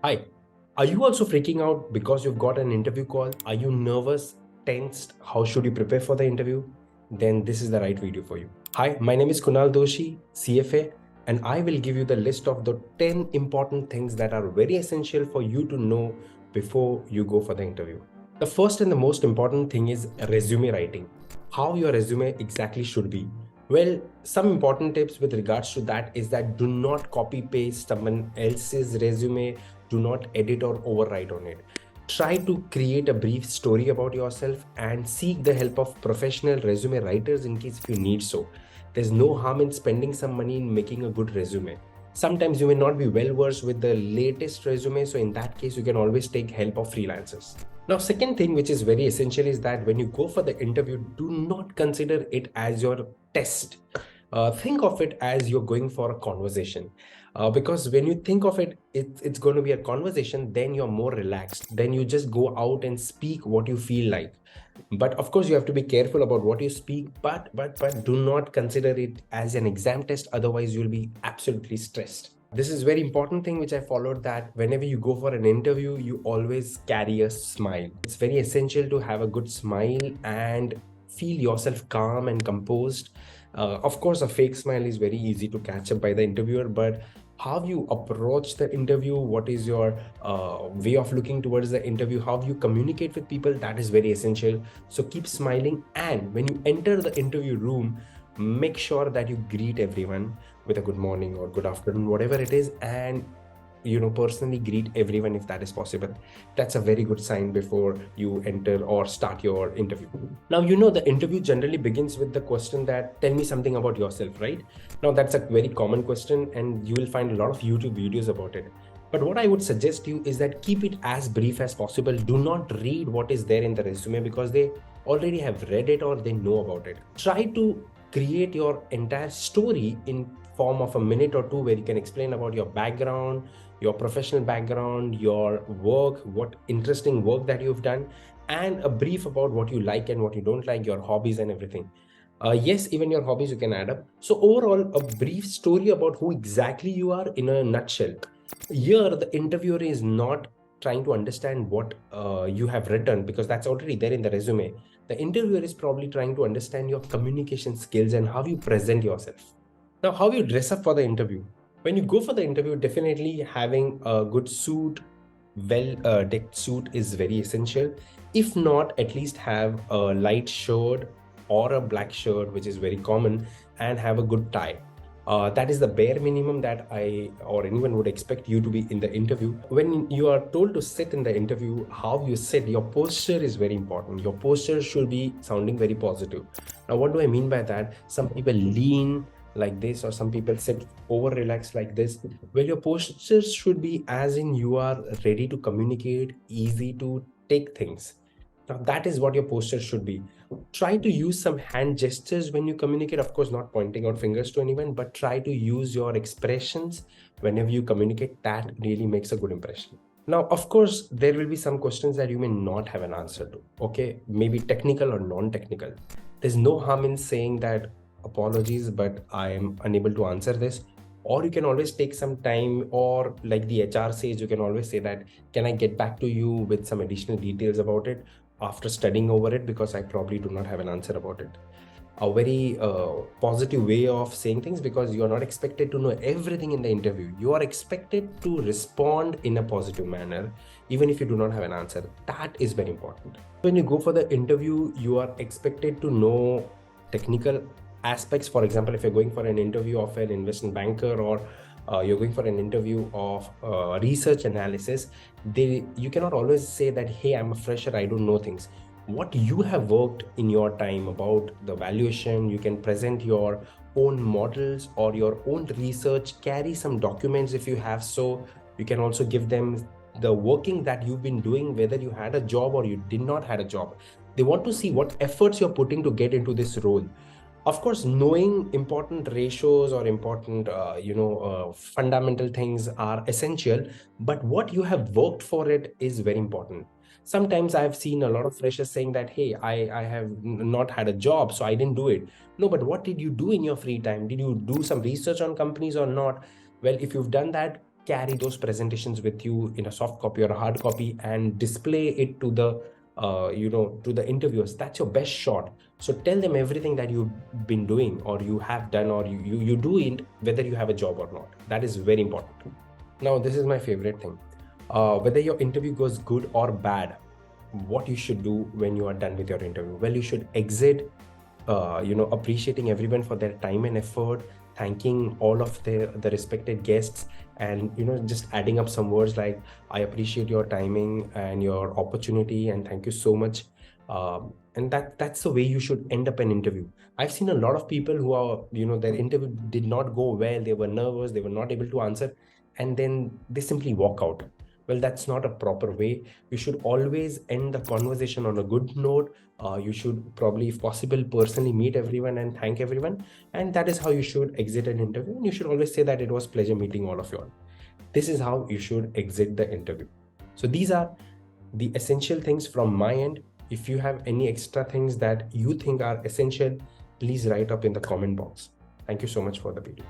Hi, are you also freaking out because you've got an interview call? Are you nervous, tensed? How should you prepare for the interview? Then this is the right video for you. Hi, my name is Kunal Doshi, CFA, and I will give you the list of the 10 important things that are very essential for you to know before you go for the interview. The first and the most important thing is resume writing. How your resume exactly should be. Well, some important tips with regards to that is that do not copy paste someone else's resume, do not edit or overwrite on it. Try to create a brief story about yourself and seek the help of professional resume writers in case if you need so. There's no harm in spending some money in making a good resume. Sometimes you may not be well versed with the latest resume, so in that case, you can always take help of freelancers. Now, second thing which is very essential is that when you go for the interview, do not consider it as your test. Think of it as you're going for a conversation. Because when you think of it, it's going to be a conversation, then you're more relaxed. Then you just go out and speak what you feel like. But of course, you have to be careful about what you speak, but do not consider it as an exam test. Otherwise, you'll be absolutely stressed. This is very important thing which I followed, that whenever you go for an interview, you always carry a smile. It's very essential to have a good smile and feel yourself calm and composed. Of course, a fake smile is very easy to catch up by the interviewer, but how you approach the interview, what is your way of looking towards the interview, how you communicate with people, that is very essential. So keep smiling, and when you enter the interview room, make sure that you greet everyone with a good morning or good afternoon, whatever it is, and personally greet everyone if that is possible. That's a very good sign before you enter or start your interview. Now, the interview generally begins with the question that tell me something about yourself, right? Now, that's a very common question, and you will find a lot of YouTube videos about it. But what I would suggest you is that keep it as brief as possible. Do not read what is there in the resume because they already have read it or they know about it. Try to create your entire story in form of a minute or two where you can explain about your background, your professional background, your work, what interesting work that you've done, and a brief about what you like and what you don't like, your hobbies and everything. Yes, even your hobbies you can add up. So overall, a brief story about who exactly you are in a nutshell. Here, the interviewer is not trying to understand what you have written because that's already there in the resume. The interviewer is probably trying to understand your communication skills and how you present yourself. Now, how you dress up for the interview. When you go for the interview, definitely having a good suit, well decked suit is very essential. If not, at least have a light shirt or a black shirt, which is very common, and have a good tie. That is the bare minimum that I or anyone would expect you to be in the interview. When you are told to sit in the interview, how you sit, your posture is very important. Your posture should be sounding very positive. Now, what do I mean by that? Some people lean like this, or some people sit over relaxed like this. Well, your posture should be as in you are ready to communicate, easy to take things. Now, that is what your posture should be. Try to use some hand gestures when you communicate. Of course, not pointing out fingers to anyone, but try to use your expressions whenever you communicate. That really makes a good impression. Now, of course, there will be some questions that you may not have an answer to. Okay, maybe technical or non-technical. There's no harm in saying that apologies, but I am unable to answer this. Or you can always take some time, or like the HR says, you can always say that, can I get back to you with some additional details about it after studying over it, because I probably do not have an answer about it. A very positive way of saying things, because you are not expected to know everything in the interview. You are expected to respond in a positive manner, even if you do not have an answer. That is very important. When you go for the interview, you are expected to know technical aspects. For example, if you're going for an interview of an investment banker, or you're going for an interview of research analysis, you cannot always say that, hey, I'm a fresher, I don't know things. What you have worked in your time about the valuation, you can present your own models or your own research, carry some documents if you have. So you can also give them the working that you've been doing, whether you had a job or you did not had a job. They want to see what efforts you're putting to get into this role. Of course, knowing important ratios or important fundamental things are essential, but what you have worked for it is very important. Sometimes I've seen a lot of freshers saying that, hey, I have not had a job, so I didn't do it. No, but what did you do in your free time? Did you do some research on companies or not? Well, if you've done that, carry those presentations with you in a soft copy or a hard copy and display it to the to the interviewers. That's your best shot. So tell them everything that you've been doing or you have done or you do it, whether you have a job or not. That is very important. Now, this is my favorite thing. Whether your interview goes good or bad, what you should do when you are done with your interview? Well, you should exit appreciating everyone for their time and effort, thanking all of the respected guests, and just adding up some words like, I appreciate your timing and your opportunity and thank you so much. And that's the way you should end up an interview. I've seen a lot of people who are, their interview did not go well, they were nervous, they were not able to answer, and then they simply walk out. Well, that's not a proper way. You should always end the conversation on a good note. You should probably, if possible, personally meet everyone and thank everyone. And that is how you should exit an interview. And you should always say that it was pleasure meeting all of you all. This is how you should exit the interview. So these are the essential things from my end. If you have any extra things that you think are essential, please write up in the comment box. Thank you so much for the video.